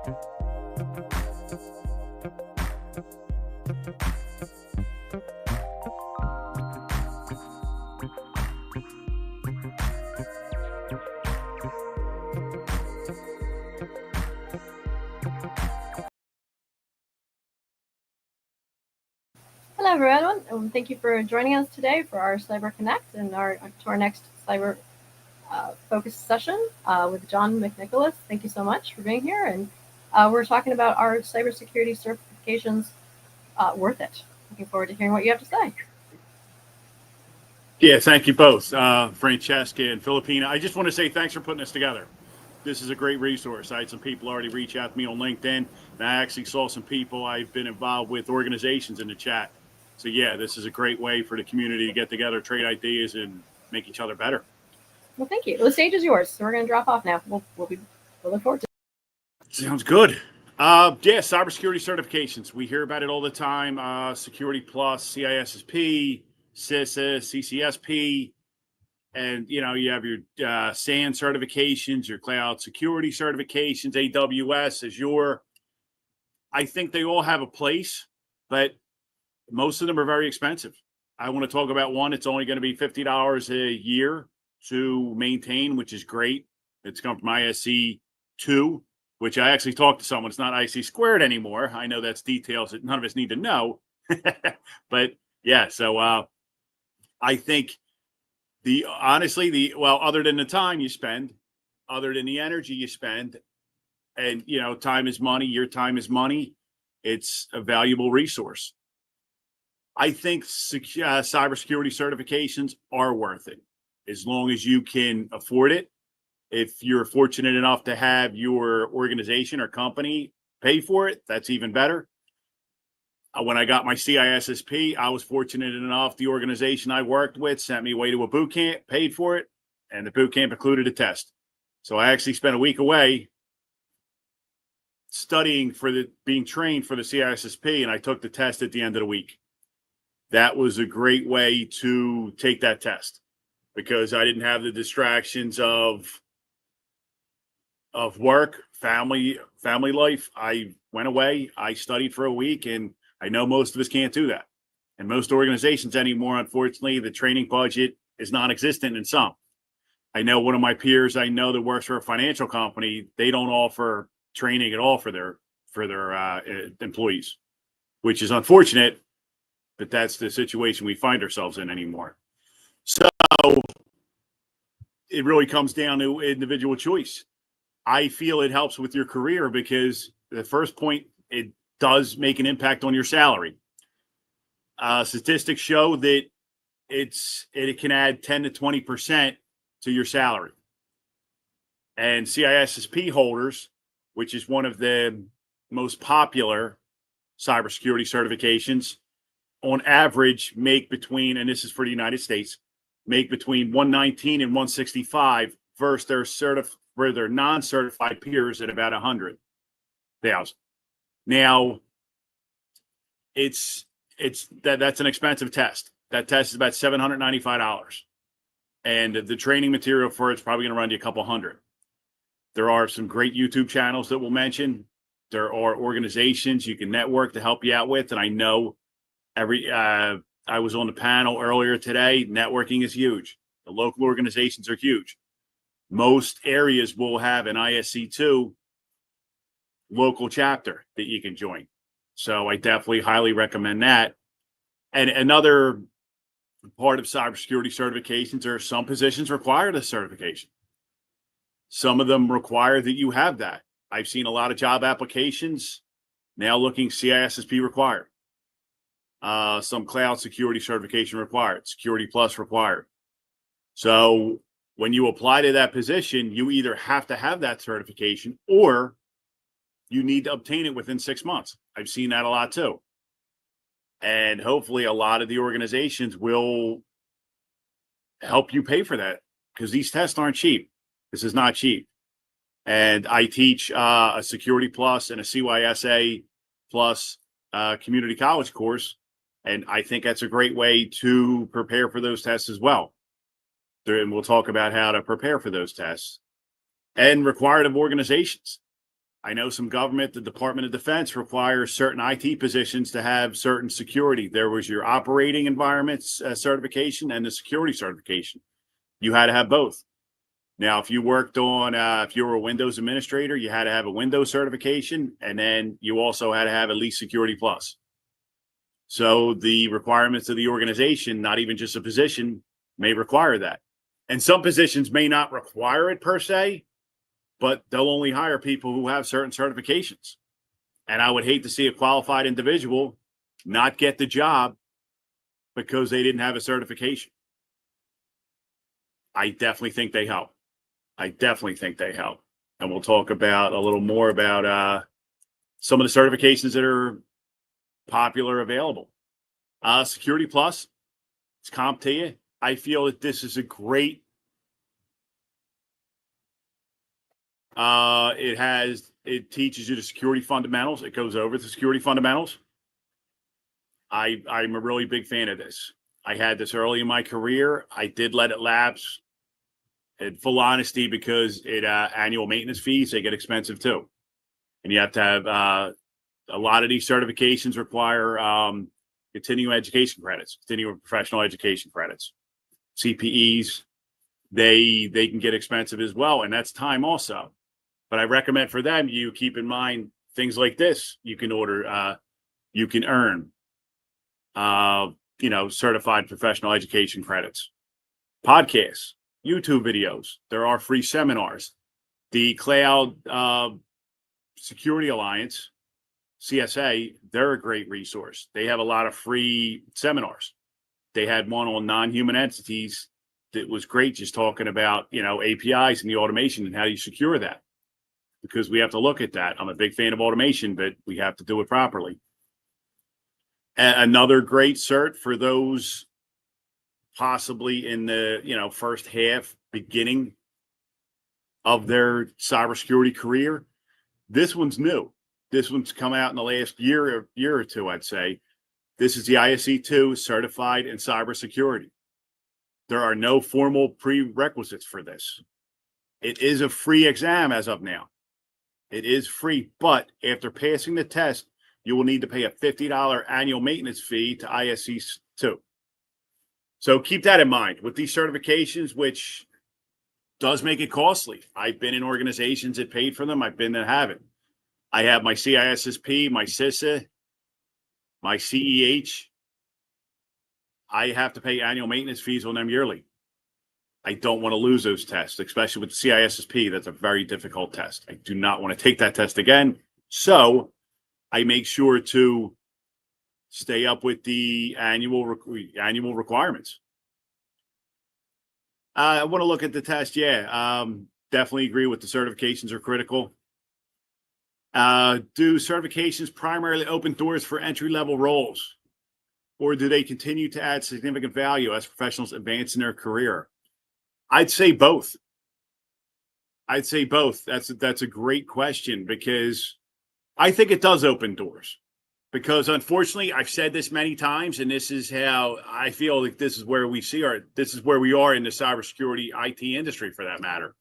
Hello, everyone, and thank you for joining us today for our CyberConnect and our next cyber focus session with John McNicholas. Thank you so much for being here, and we're talking about our cybersecurity certifications. Worth it. Looking forward to hearing what you have to say. Yeah, thank you both, Francesca and Philippa. I just want to say thanks for putting this together. This is a great resource. I had some people already reach out to me on LinkedIn, and I actually saw some people I've been involved with organizations in the chat. So yeah, this is a great way for the community to get together, trade ideas, and make each other better. Well, thank you. The stage is yours. So we're going to drop off now. We'll look forward to it. Sounds good. Yeah, cybersecurity certifications. We hear about it all the time. Security Plus, CISSP, CISA, CCSP, and you have your SAN certifications, your cloud security certifications, AWS, Azure. I think they all have a place, but most of them are very expensive. I want to talk about one. It's only going to be $50 a year to maintain, which is great. It's come from ISC2, which I actually talked to someone. It's not IC2 anymore. I know that's details that none of us need to know. But yeah, so I think other than the time you spend, other than the energy you spend, and time is money, your time is money, it's a valuable resource. I think cybersecurity certifications are worth it as long as you can afford it. If you're fortunate enough to have your organization or company pay for it, that's even better. When I got my CISSP, I was fortunate enough. The organization I worked with sent me away to a boot camp, paid for it, and the boot camp included a test. So I actually spent a week away studying being trained for the CISSP, and I took the test at the end of the week. That was a great way to take that test because I didn't have the distractions of work, family life. I went away, I studied for a week, and I know most of us can't do that. And most organizations anymore, unfortunately, the training budget is non-existent in some. I know one of my peers that works for a financial company, they don't offer training at all for their employees, which is unfortunate. But that's the situation we find ourselves in anymore. So it really comes down to individual choice. I feel it helps with your career because the first point, it does make an impact on your salary. Statistics show that it can add 10 to 20% to your salary. And CISSP holders, which is one of the most popular cybersecurity certifications, on average make between, and this is for the United States, make between 119 and 165 versus their non-certified peers at about 100,000. Now, that's an expensive test. That test is about $795, and the training material for it's probably going to run you a couple hundred. There are some great YouTube channels that we'll mention. There are organizations you can network to help you out with, and I know I was on the panel earlier today. Networking is huge. The local organizations are huge. Most areas will have an ISC2 local chapter that you can join. So I definitely highly recommend that. And another part of cybersecurity certifications are some positions require this certification. Some of them require that you have that. I've seen a lot of job applications now looking CISSP required. Some cloud security certification required, Security Plus required. So when you apply to that position, you either have to have that certification or you need to obtain it within 6 months. I've seen that a lot too. And hopefully a lot of the organizations will help you pay for that because these tests aren't cheap. This is not cheap. And I teach a Security Plus and a CYSA Plus community college course. And I think that's a great way to prepare for those tests as well. And we'll talk about how to prepare for those tests and required of organizations. I know some government, the Department of Defense requires certain IT positions to have certain security. There was your operating environments certification and the security certification. You had to have both. Now, if you worked on, if you were a Windows administrator, you had to have a Windows certification, and then you also had to have at least Security Plus. So the requirements of the organization, not even just a position, may require that. And some positions may not require it per se, but they'll only hire people who have certain certifications. And I would hate to see a qualified individual not get the job because they didn't have a certification. I definitely think they help. And we'll talk about a little more about some of the certifications that are popular available. Security Plus, it's CompTIA. I feel that this is a great it teaches you the security fundamentals. It goes over the security fundamentals. I'm a really big fan of this. I had this early in my career. I did let it lapse in full honesty because it annual maintenance fees, they get expensive too. And you have to have a lot of these certifications require continuing education credits, continuing professional education credits, CPEs. They can get expensive as well, and that's time also. But I recommend for them, you keep in mind things like this. You can order, you can earn, certified professional education credits, podcasts, YouTube videos. There are free seminars. The Cloud Security Alliance, CSA, they're a great resource. They have a lot of free seminars. They had one on non-human entities that was great, just talking about, APIs and the automation and how you secure that. Because we have to look at that. I'm a big fan of automation, but we have to do it properly. Another great cert for those possibly in the first half, beginning of their cybersecurity career. This one's new. This one's come out in the last year or two, I'd say. This is the ISC2 certified in cybersecurity. There are no formal prerequisites for this. It is a free exam as of now. It is free, but after passing the test, you will need to pay a $50 annual maintenance fee to ISC2. So keep that in mind with these certifications, which does make it costly. I've been in organizations that paid for them. I've been that haven't. I have my CISSP, my CISA, my CEH. I have to pay annual maintenance fees on them yearly. I don't want to lose those tests, especially with the CISSP. That's a very difficult test. I do not want to take that test again. So I make sure to stay up with the annual requirements. I want to look at the test. Yeah, definitely agree with the certifications are critical. Do certifications primarily open doors for entry-level roles, or do they continue to add significant value as professionals advance in their career? I'd say both. That's a great question, because I think it does open doors. Because unfortunately, I've said this many times, and this is how I feel like this is where we are in the cybersecurity IT industry, for that matter.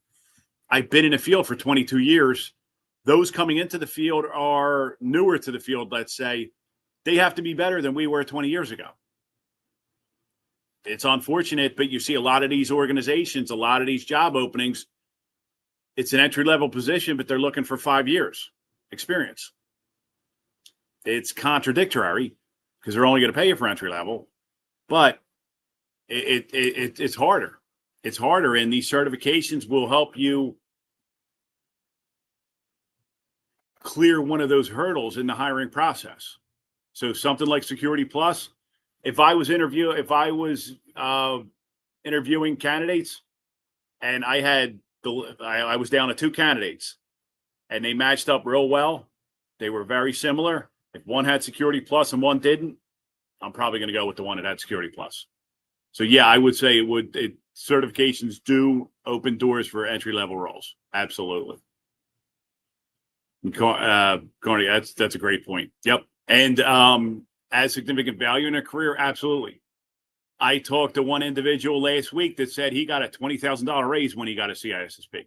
I've been in the field for 22 years. Those coming into the field are newer to the field, let's say. They have to be better than we were 20 years ago. It's unfortunate, but you see a lot of these organizations, a lot of these job openings, it's an entry-level position, but they're looking for 5 years experience. It's contradictory because they're only going to pay you for entry level, but it's harder. It's harder, and these certifications will help you clear one of those hurdles in the hiring process. So something like Security Plus, if I was interviewing candidates, and I was down to 2 candidates, and they matched up real well, they were very similar. If one had Security Plus and one didn't, I'm probably going to go with the one that had Security Plus. So yeah, I would say certifications do open doors for entry-level roles. Absolutely. Carney, that's a great point. Yep. And add significant value in a career. Absolutely. I talked to one individual last week that said he got a $20,000 raise when he got a CISSP.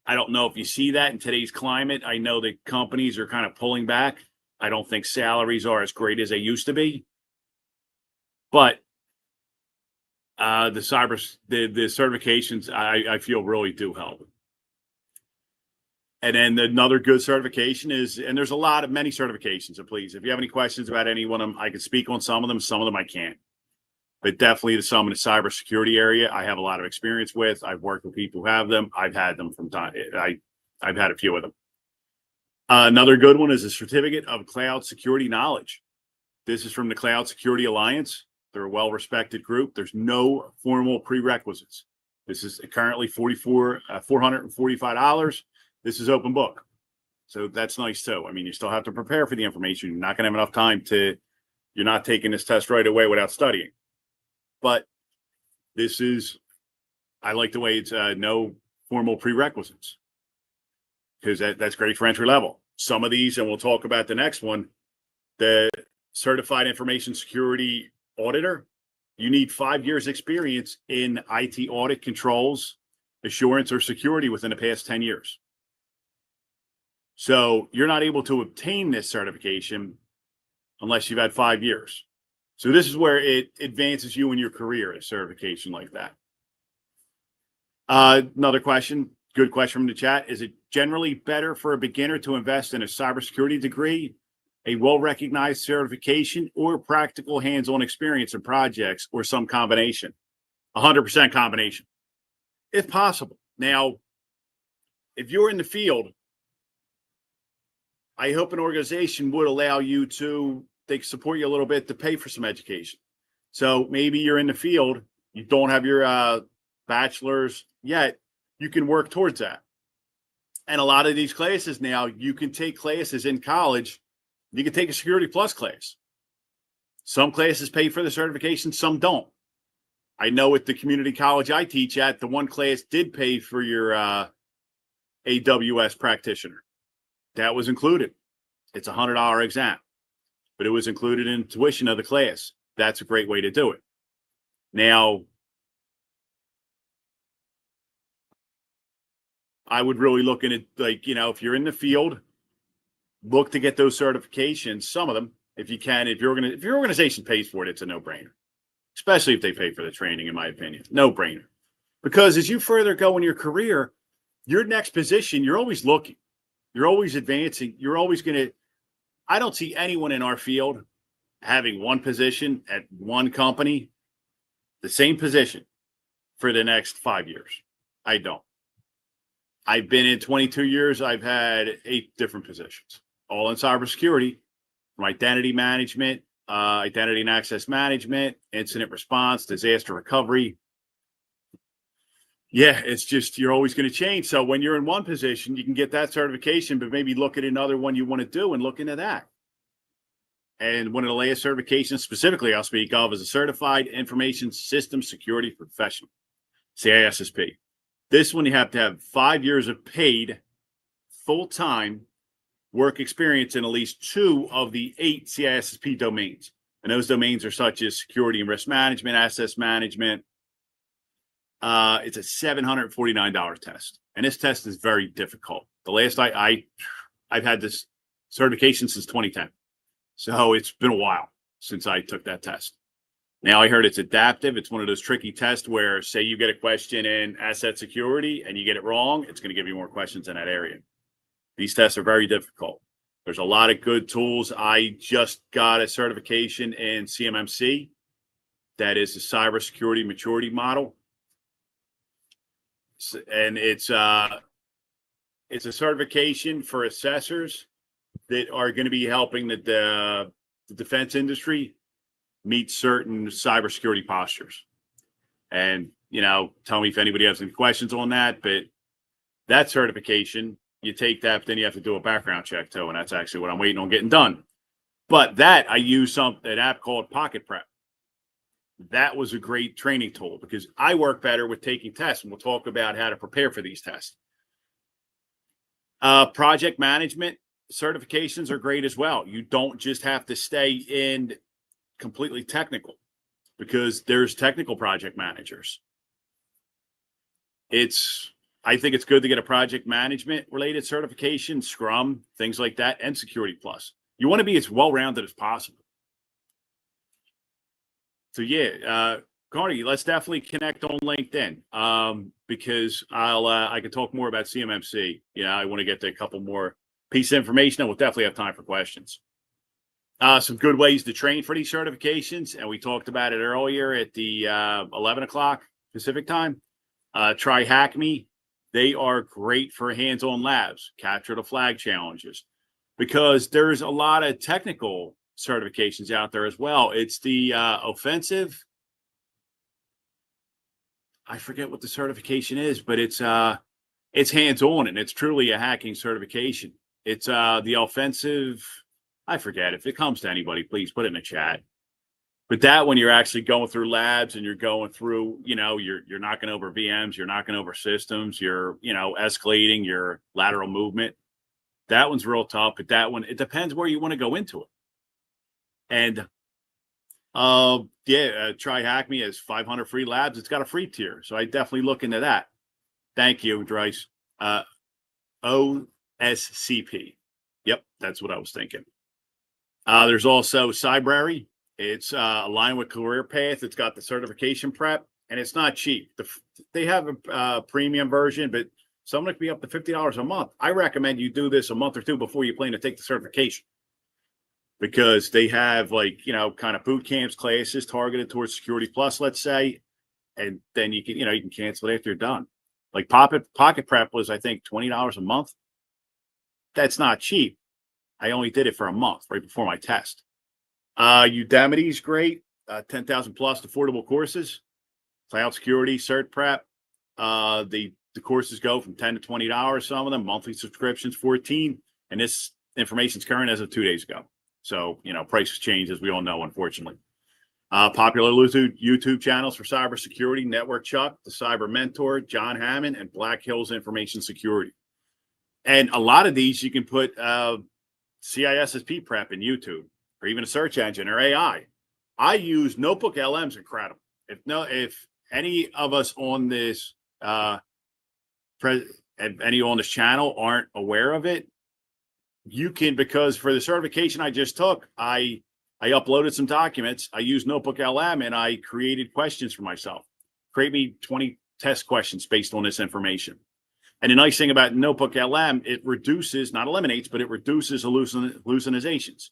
I don't know if you see that in today's climate. I know that companies are kind of pulling back. I don't think salaries are as great as they used to be. But the certifications, I feel really do help. And then another good certification is, and there's many certifications. So please, if you have any questions about any one of them, I can speak on some of them I can't. But definitely some in the cybersecurity area, I have a lot of experience with. I've worked with people who have them. I've had them from time. I've had a few of them. Another good one is a certificate of cloud security knowledge. This is from the Cloud Security Alliance. They're a well-respected group. There's no formal prerequisites. This is currently $445. This is open book. So that's nice too. I mean, you still have to prepare for the information. You're not going to have enough time you're not taking this test right away without studying. But I like the way it's no formal prerequisites, because that's great for entry level. Some of these, and we'll talk about the next one, the Certified Information Security Auditor, you need 5 years experience in IT audit controls, assurance, or security within the past 10 years. So you're not able to obtain this certification unless you've had 5 years. So this is where it advances you in your career, a certification like that. Another question, good question from the chat. Is it generally better for a beginner to invest in a cybersecurity degree, a well-recognized certification, or practical hands-on experience in projects, or some combination? 100% combination, if possible. Now, if you're in the field, I hope an organization would allow you to, they support you a little bit to pay for some education. So maybe you're in the field, you don't have your bachelor's yet, you can work towards that. And a lot of these classes now, you can take classes in college. You can take a Security Plus class. Some classes pay for the certification, some don't. I know at the community college I teach at, the one class did pay for your AWS practitioner. That was included. It's a $100 exam, but it was included in tuition of the class. That's a great way to do it. Now, I would really look at it like, if you're in the field, look to get those certifications, some of them, if you can. If your organization pays for it, it's a no-brainer, especially if they pay for the training, in my opinion. No-brainer. Because as you further go in your career, your next position, you're always looking. You're always advancing. You're always going to, I don't see anyone in our field having one position at one company, the same position for the next 5 years. I don't. I've been in 22 years. I've had 8 different positions, all in cybersecurity, from identity management, identity and access management, incident response, disaster recovery. Yeah, it's just, you're always going to change. So when you're in one position, you can get that certification, but maybe look at another one you want to do and look into that. And one of the latest certifications specifically I'll speak of is a Certified Information System Security Professional, CISSP. This one, you have to have 5 years of paid full-time work experience in at least 2 of the 8 CISSP domains. And those domains are such as security and risk management, access management. It's a $749 test. And this test is very difficult. The last I've had this certification since 2010. So it's been a while since I took that test. Now, I heard it's adaptive. It's one of those tricky tests where, say you get a question in asset security and you get it wrong, it's going to give you more questions in that area. These tests are very difficult. There's a lot of good tools. I just got a certification in CMMC. That is the Cybersecurity Maturity Model. And it's a certification for assessors that are going to be helping the defense industry meet certain cybersecurity postures. And, tell me if anybody has any questions on that, but that certification, you take that, but then you have to do a background check too. And that's actually what I'm waiting on getting done. But that I use an app called Pocket Prep. That was a great training tool because I work better with taking tests, and we'll talk about how to prepare for these tests. Project management certifications are great as well. You don't just have to stay in completely technical, because there's technical project managers. It's I think it's good to get a project management related certification, Scrum, things like that, and Security Plus. You want to be as well-rounded as possible. So yeah, Carney, let's definitely connect on LinkedIn because I can talk more about CMMC. Yeah, I want to get to a couple more pieces of information, and we'll definitely have time for questions. Some good ways to train for these certifications, and we talked about it earlier at the 11 o'clock Pacific time. TryHackMe, they are great for hands-on labs, capture the flag challenges, because there's a lot of technical certifications out there as well. It's the offensive. I forget what the certification is, but it's hands-on and it's truly a hacking certification. It's the offensive. I forget. If it comes to anybody, please put it in the chat. But that when you're actually going through labs and you're going through, you're knocking over VMs, you're knocking over systems, you're, escalating your lateral movement. That one's real tough. But that one, it depends where you want to go into it. And TryHackMe has 500 free labs. It's got a free tier, so I definitely look into that. Thank you, Dries. OSCP. Yep, that's what I was thinking. There's also Cybrary. It's aligned with Career Path. It's got the certification prep, and it's not cheap. They have a premium version, but some could be up to $50 a month. I recommend you do this a month or two before you plan to take the certification, because they have kind of boot camps, classes targeted towards Security Plus, let's say, and then you can cancel it after you're done. Like Pocket Prep was, I think, $20 a month. That's not cheap. I only did it for a month right before my test. Udemy's great. 10,000 plus affordable courses. Cloud security, cert prep. The courses go from $10 to $20. Some of them monthly subscriptions, $14. And this information's current as of 2 days ago. So, prices change, as we all know, unfortunately. Popular YouTube channels for cybersecurity, Network Chuck, The Cyber Mentor, John Hammond, and Black Hills Information Security. And a lot of these you can put CISSP prep in YouTube, or even a search engine or AI. I use Notebook LM's incredible. If any of us on this any on this channel aren't aware of it, you can, because for the certification I just took, I uploaded some documents. I used Notebook LM and I created questions for myself. Create me 20 test questions based on this information. And the nice thing about Notebook LM, it reduces, not eliminates, but it reduces hallucinations.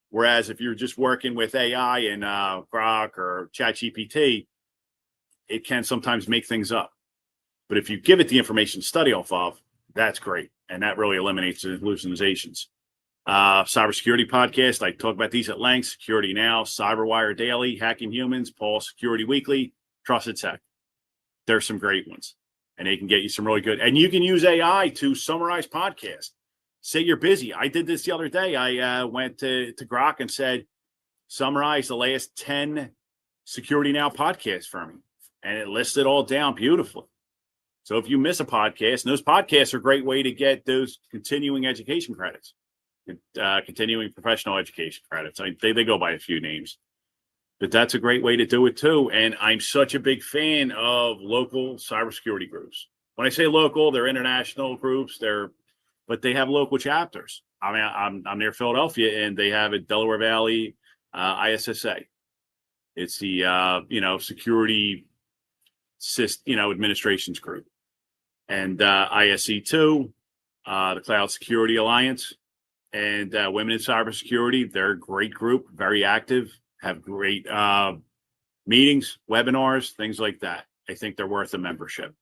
Whereas if you're just working with AI and Grok or ChatGPT, it can sometimes make things up. But if you give it the information to study off of, that's great. And that really eliminates the hallucinations. Cybersecurity podcast, I talk about these at length. Security Now, CyberWire Daily, Hacking Humans, Pulse Security Weekly, Trusted Tech. There's some great ones. And they can get you some really good. And you can use AI to summarize podcasts. Say you're busy. I did this the other day. I went to Grok and said, summarize the last 10 Security Now podcasts for me. And it listed all down beautifully. So if you miss a podcast, and those podcasts are a great way to get those continuing education credits, continuing professional education credits. They go by a few names. But that's a great way to do it too. And I'm such a big fan of local cybersecurity groups. When I say local, they're international groups. But they have local chapters. I mean, I'm near Philadelphia, and they have a Delaware Valley ISSA. It's the security administrations group, and ISC2, the Cloud Security Alliance, and Women in Cybersecurity. They're a great group, very active. Have great meetings, webinars, things like that. I think they're worth a membership.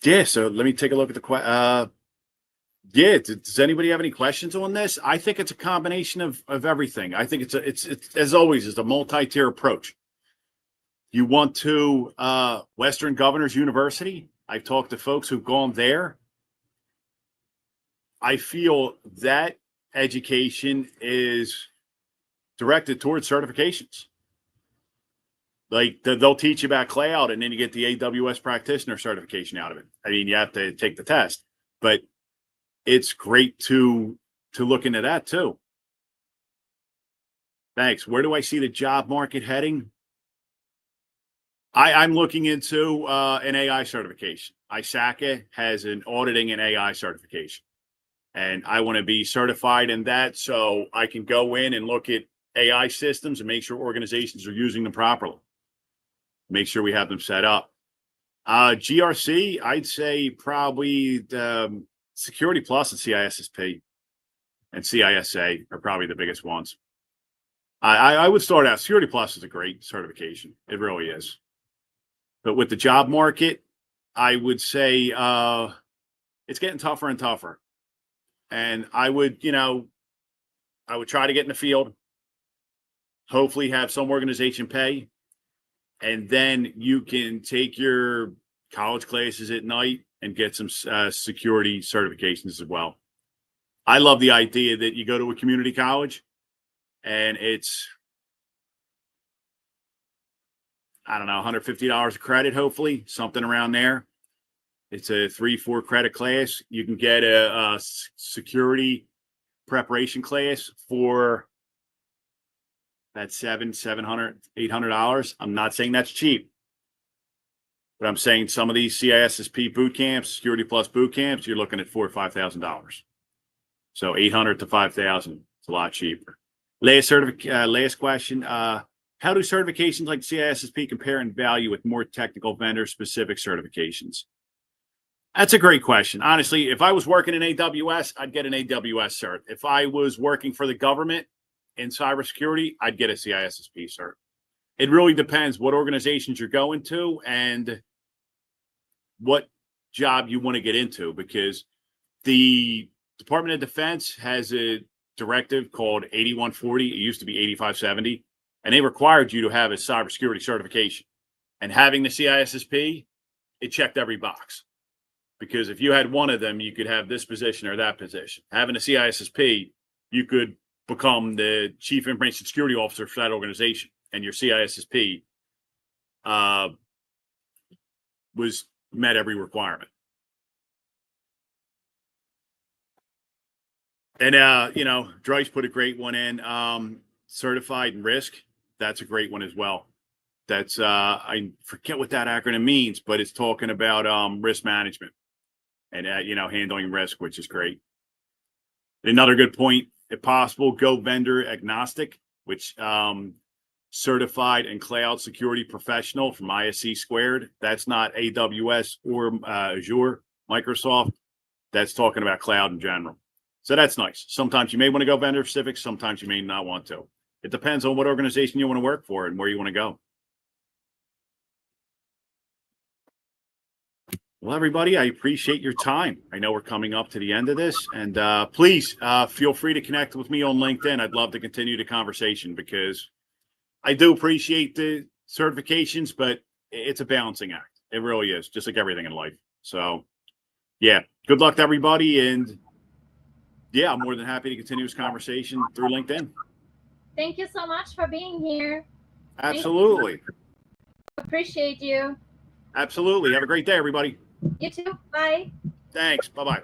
Yeah, so let me take a look at the does anybody have any questions on this? I think it's a combination of everything. I think it's as always is a multi-tier approach. You want to Western Governors University. I've talked to folks who've gone there. I feel that education is directed towards certifications. Like they'll teach you about cloud, and then you get the AWS practitioner certification out of it. I mean, you have to take the test, but it's great to look into that too. Thanks. Where do I see the job market heading? I'm looking into an AI certification. ISACA has an auditing and AI certification. And I want to be certified in that so I can go in and look at AI systems and make sure organizations are using them properly. Make sure we have them set up. GRC, I'd say probably the Security Plus and CISSP and CISA are probably the biggest ones. I would start out. Security Plus is a great certification. It really is. But with the job market, I would say it's getting tougher and tougher. And I would try to get in the field, hopefully have some organization pay, and then you can take your college classes at night and get some security certifications as well. I love the idea that you go to a community college and it's, I don't know, $150 a credit, hopefully, something around there. It's a 3-4 credit class. You can get a security preparation class for that $700, $800. I'm not saying that's cheap, but I'm saying some of these CISSP boot camps, Security Plus boot camps, you're looking at $4,000 or $5,000. So $800 to $5,000. It's a lot cheaper. Last question. How do certifications like CISSP compare in value with more technical vendor-specific certifications? That's a great question. Honestly, if I was working in AWS, I'd get an AWS cert. If I was working for the government in cybersecurity, I'd get a CISSP cert. It really depends what organizations you're going to and what job you want to get into, because the Department of Defense has a directive called 8140. It used to be 8570, and they required you to have a cybersecurity certification. And having the CISSP, it checked every box. Because if you had one of them, you could have this position or that position. Having a CISSP, you could become the chief information security officer for that organization, and your CISSP was met every requirement. And Dryce put a great one in. Certified in risk, that's a great one as well. That's I forget what that acronym means, but it's talking about risk management and handling risk, which is great. Another good point, if possible, go vendor agnostic, which certified and cloud security professional from ISC2. That's not AWS or Azure, Microsoft. That's talking about cloud in general. So that's nice. Sometimes you may want to go vendor specific. Sometimes you may not want to. It depends on what organization you want to work for and where you want to go. Well, everybody, I appreciate your time. I know we're coming up to the end of this, and please feel free to connect with me on LinkedIn. I'd love to continue the conversation because I do appreciate the certifications, but it's a balancing act. It really is, just like everything in life. So, yeah, good luck to everybody, and yeah, I'm more than happy to continue this conversation through LinkedIn. Thank you so much for being here. Absolutely. Appreciate you. Absolutely. Have a great day, everybody. You too. Bye. Thanks. Bye-bye.